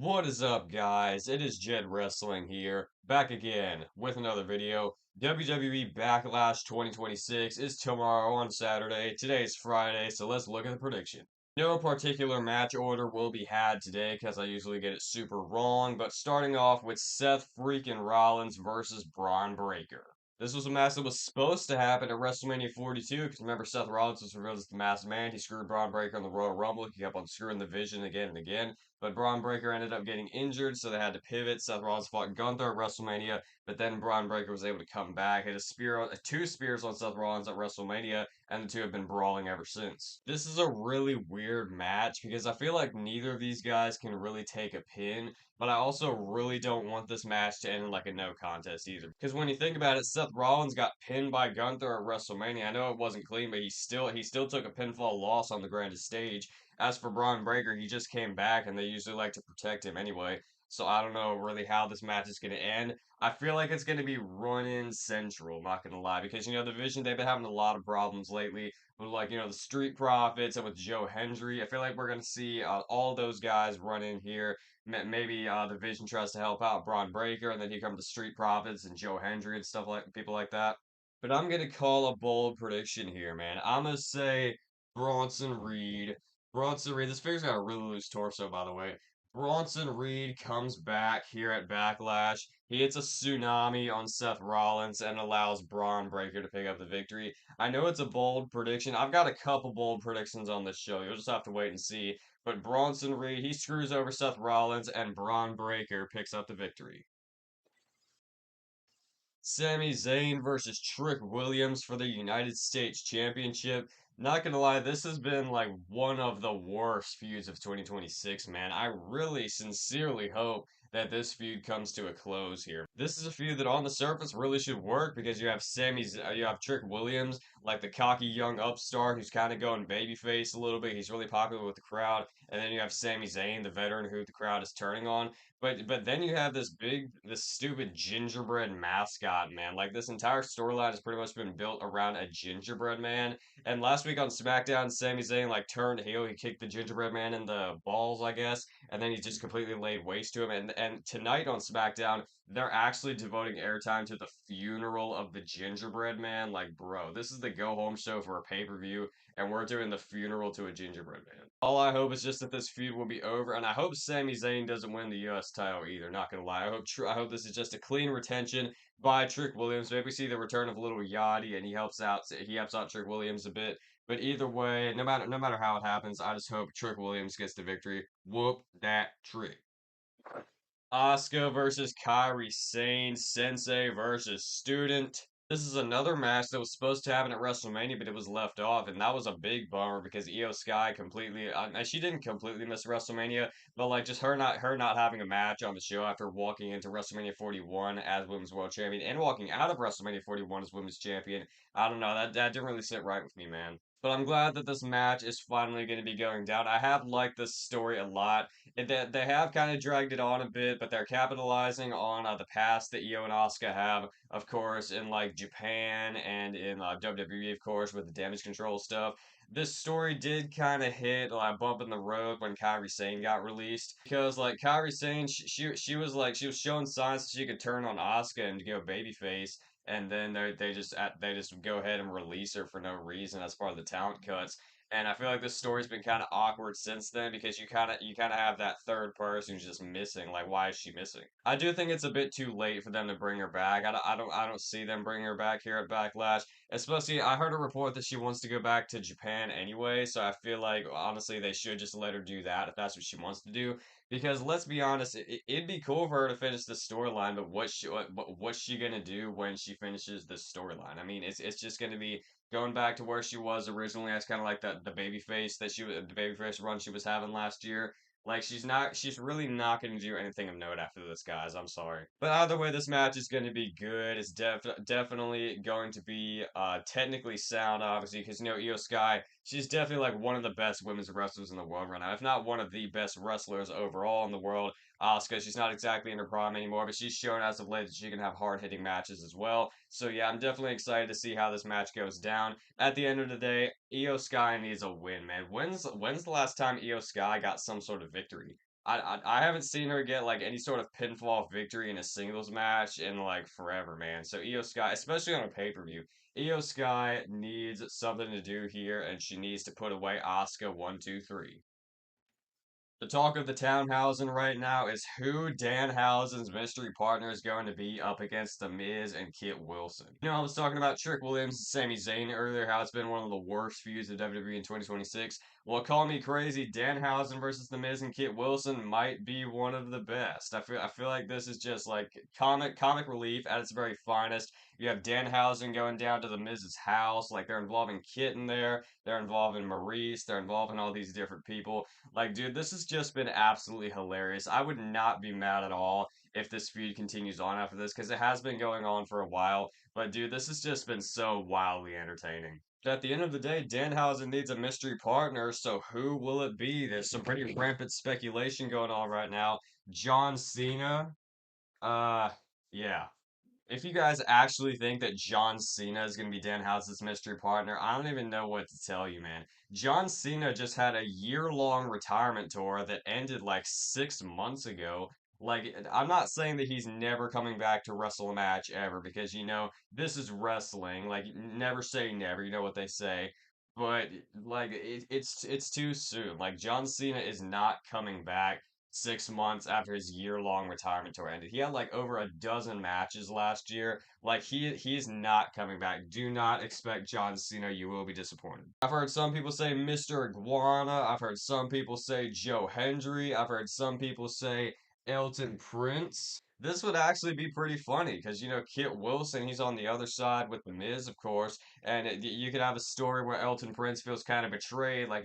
What is up, guys? It is Jed Wrestling here, back again with another video. WWE Backlash 2026 is tomorrow on Saturday. Today is Friday, so let's look at the prediction. No particular match order will be had today because I usually get it super wrong, but starting off with Seth freaking Rollins versus Braun Breaker. This was a match that was supposed to happen at WrestleMania 42 because remember Seth Rollins was revealed as the masked man. He screwed Braun Breaker in the Royal Rumble. He kept on screwing the Vision again and again. But Braun Breaker ended up getting injured, so they had to pivot. Seth Rollins fought Gunther at WrestleMania, but then Braun Breaker was able to come back, hit two spears on Seth Rollins at WrestleMania, and the two have been brawling ever since. This is a really weird match because I feel like neither of these guys can really take a pin, but I also really don't want this match to end like a no contest either. Because when you think about it, Seth Rollins got pinned by Gunther at WrestleMania. I know it wasn't clean, but he still took a pinfall loss on the grandest stage. As for Braun Breaker, he just came back, and they usually like to protect him anyway. So I don't know really how this match is going to end. I feel like it's going to be run-in central, not going to lie, because the Vision, they've been having a lot of problems lately with the Street Profits and with Joe Hendry. I feel like we're going to see all those guys run in here. Maybe the Vision tries to help out Braun Breaker, and then here come the Street Profits and Joe Hendry and stuff like people like that. But I'm going to call a bold prediction here, man. I'm going to say Bronson Reed. Bronson Reed, this figure's got a really loose torso, by the way. Bronson Reed comes back here at Backlash. He hits a tsunami on Seth Rollins and allows Braun Breaker to pick up the victory. I know it's a bold prediction. I've got a couple bold predictions on this show. You'll just have to wait and see. But Bronson Reed, he screws over Seth Rollins, and Braun Breaker picks up the victory. Sami Zayn versus Trick Williams for the United States Championship. Not gonna lie, this has been like one of the worst feuds of 2026, man. I really sincerely hope that this feud comes to a close here. This is a feud that on the surface really should work because you have Trick Williams, like the cocky young upstart who's kind of going babyface a little bit. He's really popular with the crowd. And then you have Sami Zayn, the veteran who the crowd is turning on. But then you have this stupid gingerbread mascot, man. Like this entire storyline has pretty much been built around a gingerbread man. And last week on SmackDown, Sami Zayn like turned heel. He kicked the gingerbread man in the balls, I guess, and then he just completely laid waste to him. And tonight on SmackDown, they're actually devoting airtime to the funeral of the gingerbread man. Like, bro, this is the go home show for a pay-per-view, and we're doing the funeral to a gingerbread man. All I hope is just that this feud will be over, and I hope Sami Zayn doesn't win the U.S. title either. Not gonna lie, I hope this is just a clean retention by Trick Williams. Maybe see the return of Little Yachty, and he helps out Trick Williams a bit. But either way, no matter how it happens, I just hope Trick Williams gets the victory. Whoop that trick. Asuka versus Kairi Sane, Sensei versus Student. This is another match that was supposed to happen at WrestleMania, but it was left off, and that was a big bummer because Io Sky completely, she didn't completely miss WrestleMania, but like just her not having a match on the show after walking into WrestleMania 41 as Women's World Champion and walking out of WrestleMania 41 as Women's Champion. I don't know, that didn't really sit right with me, man. But I'm glad that this match is finally going to be going down. I have liked this story a lot. They have kind of dragged it on a bit, but they're capitalizing on the past that Io and Asuka have, of course, in like Japan and in WWE, of course, with the damage control stuff. This story did kind of hit like a bump in the road when Kairi Sane got released because like Kairi Sane, she was showing signs that she could turn on Asuka and go babyface, and then they just go ahead and release her for no reason as part of the talent cuts. And I feel like this story's been kind of awkward since then because you kind of have that third person who's just missing. Like, why is she missing? I do think it's a bit too late for them to bring her back. I don't see them bringing her back here at Backlash. Especially, I heard a report that she wants to go back to Japan anyway. So I feel like honestly they should just let her do that if that's what she wants to do. Because let's be honest, it'd be cool for her to finish the storyline, but what's she gonna do when she finishes this storyline? I mean, it's just gonna be going back to where she was originally as kind of like the baby face the baby face run she was having last year. Like she's really not going to do anything of note after this, guys. I'm sorry, but either way, this match is going to be good. It's definitely going to be technically sound, obviously, because Io Sky, she's definitely like one of the best women's wrestlers in the world right now, if not one of the best wrestlers overall in the world. Asuka, she's not exactly in her prime anymore, but she's shown as of late that she can have hard-hitting matches as well. So yeah, I'm definitely excited to see how this match goes down. At the end of the day, Io Sky needs a win, man. When's the last time Io Sky got some sort of victory? I haven't seen her get like any sort of pinfall victory in a singles match in like forever, man. So Io Sky, especially on a pay-per-view, Io Sky needs something to do here, and she needs to put away Asuka 1, 2, 3. The talk of the Townhausen right now is who Danhausen's mystery partner is going to be up against The Miz and Kit Wilson. I was talking about Trick Williams and Sami Zayn earlier, how it's been one of the worst feuds of WWE in 2026. Well, call me crazy, Danhausen versus The Miz and Kit Wilson might be one of the best. I feel like this is just like comic relief at its very finest. You have Danhausen going down to The Miz's house, like they're involving Kit in there, they're involving Maurice, they're involving all these different people. Like, dude, this has just been absolutely hilarious. I would not be mad at all if this feud continues on after this, because it has been going on for a while. But, dude, this has just been so wildly entertaining. But at the end of the day, Danhausen needs a mystery partner, so who will it be? There's some pretty rampant speculation going on right now. John Cena? Uh, yeah. If you guys actually think that John Cena is going to be Danhausen's mystery partner, I don't even know what to tell you, man. John Cena just had a year-long retirement tour that ended like 6 months ago. Like, I'm not saying that he's never coming back to wrestle a match ever because, this is wrestling. Like, never say never, you know what they say. But, like, it's too soon. Like, John Cena is not coming back 6 months after his year-long retirement tour ended. He had like over a dozen matches last year. Like he's not coming back. Do not expect John Cena. You will be disappointed. I've heard some people say Mr. Iguana. I've heard some people say Joe Hendry. I've heard some people say Elton Prince. This would actually be pretty funny because Kit Wilson, he's on the other side with The Miz, of course, and you could have a story where Elton Prince feels kind of betrayed, like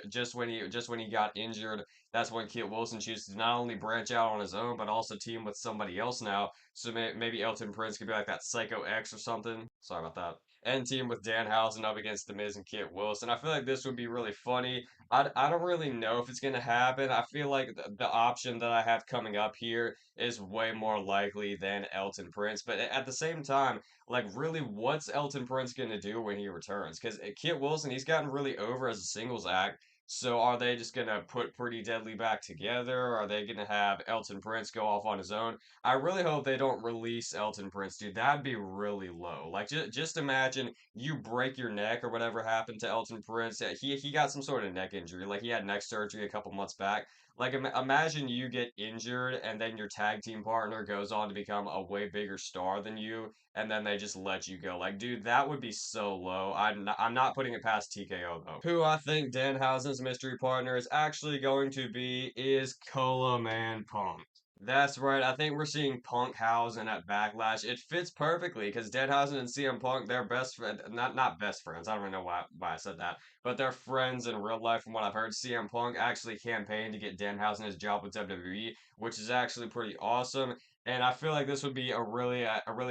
just when he got injured, that's when Kit Wilson chooses to not only branch out on his own, but also team with somebody else now. So maybe Elton Prince could be like that Psycho X or something. Sorry about that. And team with Danhausen up against The Miz and Kit Wilson. I feel like this would be really funny. I don't really know if it's going to happen. I feel like the option that I have coming up here is way more likely than Elton Prince. But at the same time, like, really, what's Elton Prince going to do when he returns? Because Kit Wilson, he's gotten really over as a singles act. So are they just gonna put Pretty Deadly back together? Are they gonna have Elton Prince go off on his own? I really hope they don't release Elton Prince, dude. That'd be really low. Like just imagine you break your neck or whatever happened to Elton Prince. Yeah, he got some sort of neck injury. Like he had neck surgery a couple months back. Like imagine you get injured and then your tag team partner goes on to become a way bigger star than you, and then they just let you go. Like, dude, that would be so low. I'm not putting it past TKO though. Who I think Danhausen's mystery partner is actually going to be is Cola Man Punk. That's right. I think we're seeing Punkhausen at Backlash. It fits perfectly because Danhausen and CM Punk, they're best friends. Not best friends. I don't really know why I said that, but they're friends in real life. From what I've heard, CM Punk actually campaigned to get Danhausen his job with WWE, which is actually pretty awesome. And I feel like this would be a really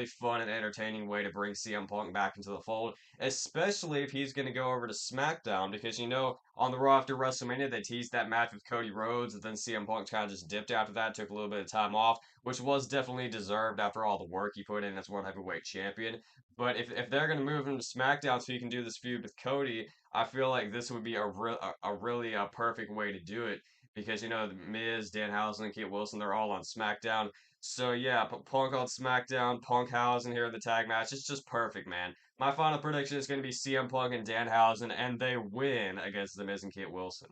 fun and entertaining way to bring CM Punk back into the fold, especially if he's going to go over to SmackDown because on the Raw after WrestleMania they teased that match with Cody Rhodes, and then CM Punk kind of just dipped after that, took a little bit of time off, which was definitely deserved after all the work he put in as World Heavyweight Champion. But if they're going to move him to SmackDown so he can do this feud with Cody, I feel like this would be a really perfect way to do it because the Miz, Danhausen, and Kate Wilson, they're all on SmackDown. So yeah, Punk on SmackDown, Punkhausen here in the tag match. It's just perfect, man. My final prediction is going to be CM Punk and Danhausen, and they win against The Miz and Kate Wilson.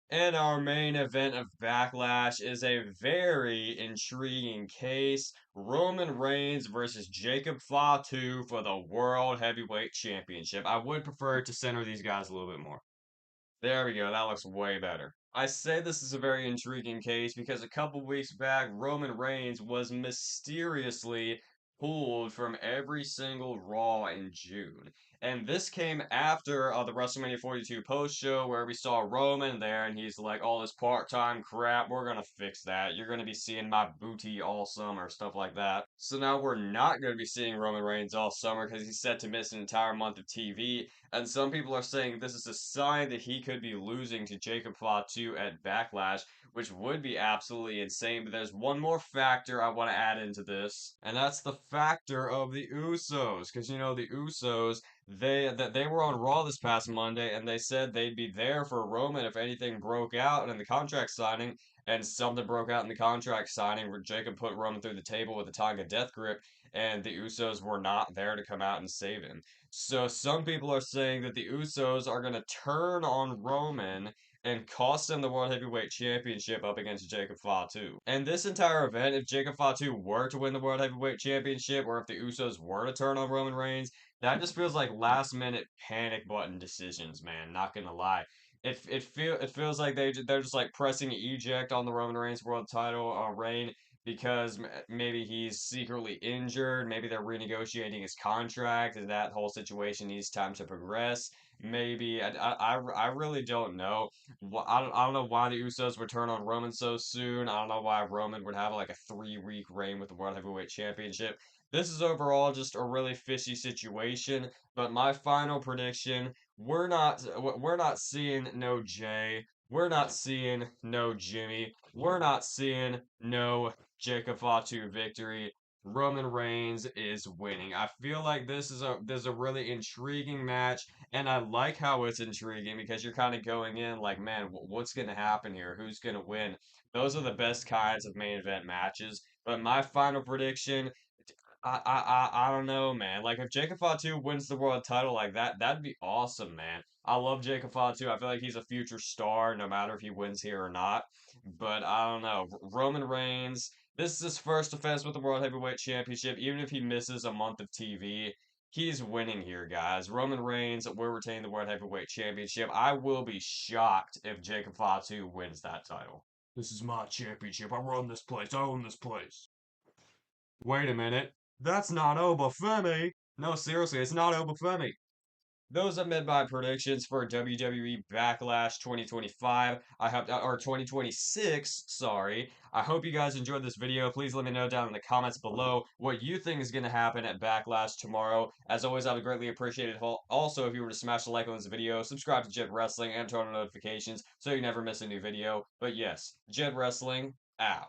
And our main event of Backlash is a very intriguing case. Roman Reigns versus Jacob Fatu for the World Heavyweight Championship. I would prefer to center these guys a little bit more. There we go. That looks way better. I say this is a very intriguing case because a couple weeks back, Roman Reigns was mysteriously pulled from every single Raw in June. And this came after the WrestleMania 42 post show where we saw Roman there and he's like, all this part time crap, we're gonna fix that. You're gonna be seeing my booty all summer, stuff like that. So now we're not gonna be seeing Roman Reigns all summer because he's set to miss an entire month of TV, and some people are saying this is a sign that he could be losing to Jacob Fatu at Backlash, which would be absolutely insane. But there's one more factor I want to add into this, and that's the factor of the Usos. Because the Usos, they were on Raw this past Monday, and they said they'd be there for Roman if anything broke out in the contract signing, and something broke out in the contract signing where Jacob put Roman through the table with a Tonga death grip, and the Usos were not there to come out and save him. So some people are saying that the Usos are gonna turn on Roman and cost him the World Heavyweight Championship up against Jacob Fatu. And this entire event, if Jacob Fatu were to win the World Heavyweight Championship, or if the Usos were to turn on Roman Reigns, that just feels like last minute panic button decisions, man. Not gonna lie. It feels like they're just like pressing eject on the Roman Reigns world title reign because maybe he's secretly injured, maybe they're renegotiating his contract, and that whole situation needs time to progress. Maybe I really don't know. I don't know why the Usos would turn on Roman so soon. I don't know why Roman would have like a 3 week reign with the World Heavyweight Championship. This is overall just a really fishy situation, but my final prediction, we're not seeing no Jay, we're not seeing no Jimmy, we're not seeing no Jacob Fatu victory. Roman Reigns is winning. I feel like this is a really intriguing match, and I like how it's intriguing because you're kind of going in like, man, what's going to happen here? Who's going to win? Those are the best kinds of main event matches. But my final prediction, I don't know, man. Like if Jacob Fatu wins the world title like that, that'd be awesome, man. I love Jacob Fatu. I feel like he's a future star, no matter if he wins here or not. But I don't know. Roman Reigns, this is his first defense with the World Heavyweight Championship. Even if he misses a month of TV, he's winning here, guys. Roman Reigns will retain the World Heavyweight Championship. I will be shocked if Jacob Fatu wins that title. This is my championship. I run this place. I own this place. Wait a minute. That's not Obafemi. No, seriously, it's not Obafemi. Those have been my predictions for WWE Backlash 2025. I hope, or 2026, sorry. I hope you guys enjoyed this video. Please let me know down in the comments below what you think is going to happen at Backlash tomorrow. As always, I would greatly appreciate it. Also, if you were to smash the like on this video, subscribe to Jed Wrestling, and turn on notifications so you never miss a new video. But yes, Jed Wrestling, out.